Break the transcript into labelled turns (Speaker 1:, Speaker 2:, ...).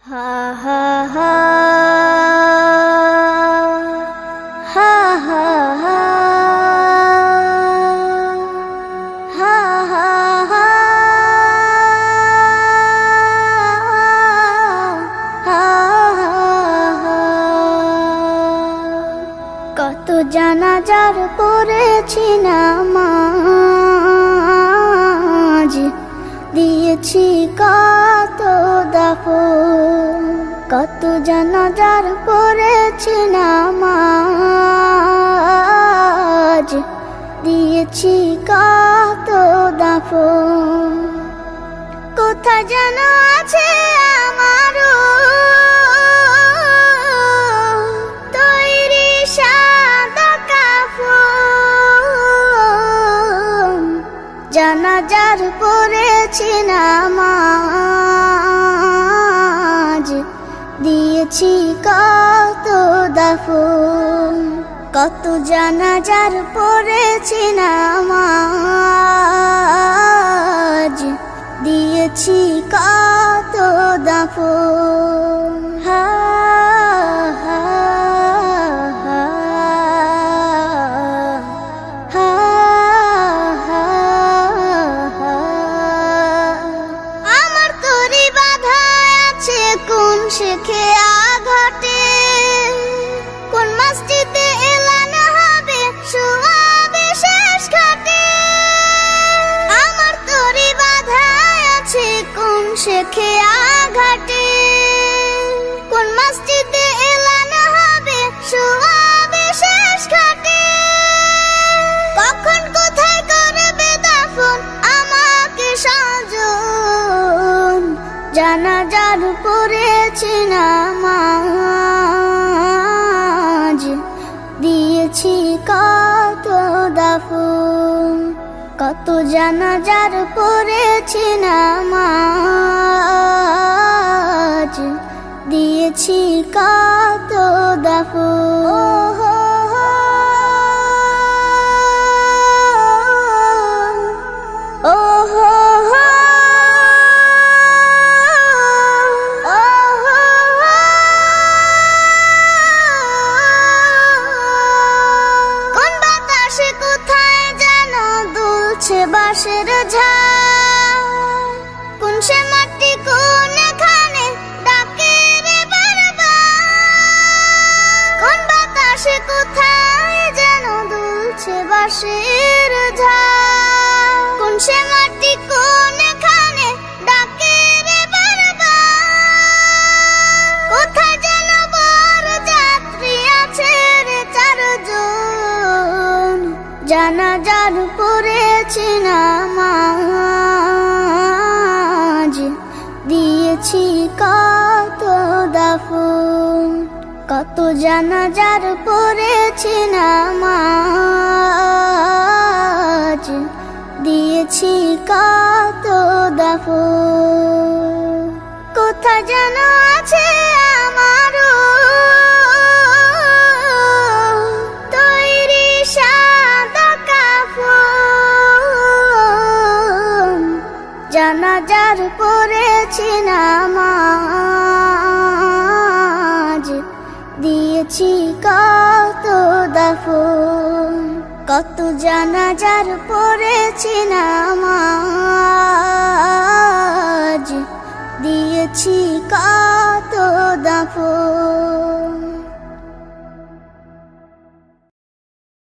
Speaker 1: হা হা হা হা হা হা হা হা কত জানাজার পড়েছি নামাজ, দিয়েছি কত দাফন। কত জানাজার পড়েছি নামাজ, দিয়েছি কত দাফন। কোথায় যেন আছে আমারও তৈরি সাদা কাফন। জানাজার পড়েছি নামাজ, দিয়েছি কত দাফন। কত জানাজার পড়েছি নামাজ, দিয়েছি কত দাফন। হা হা হা হা হা হা। আমার তরি বাধা আছে কোন শেখে আঘাটে, কোন মসজিদে এলান হবে শোয়াবে শেষ ঘাটে। আমার তরি বাধা আছে কোন শেখে আঘাটে, কোন মসজিদে এলান হবে শোয়াবে শেষ ঘাটে। কখন কোথায় করবে দাফন আমাকে সাজন। জানাজার পড়েছি নামাজ, দিয়েছি কত দাফন। কত জানাজার পড়েছি নামাজ, দিয়েছি কত দাফন। বাঁশের ঝাড় কোন সে মাটি কোনখানে ডাকে রে বারবার। কোন বাতাসে কোথায় যেন দুলছে বাঁশের ঝাড়, কোন সে মাটি কোনখানে ডাকে রে বারবার। কোথায় যেন বড় যাত্রী আছে রে চারজন। জানাজার পড়েছি নামাজ, দিয়েছি কত দাফন। কত জানাজার পড়েছি নামাজ, দিয়েছি কত দাফন। কোথায় যেন আছে আমারও তৈরি সাদা কাফন। জানাজার পড়েছি নামাজ, দিয়েছি কত দাফন। কত জানাজার পড়েছি নামাজ, দিয়েছি কত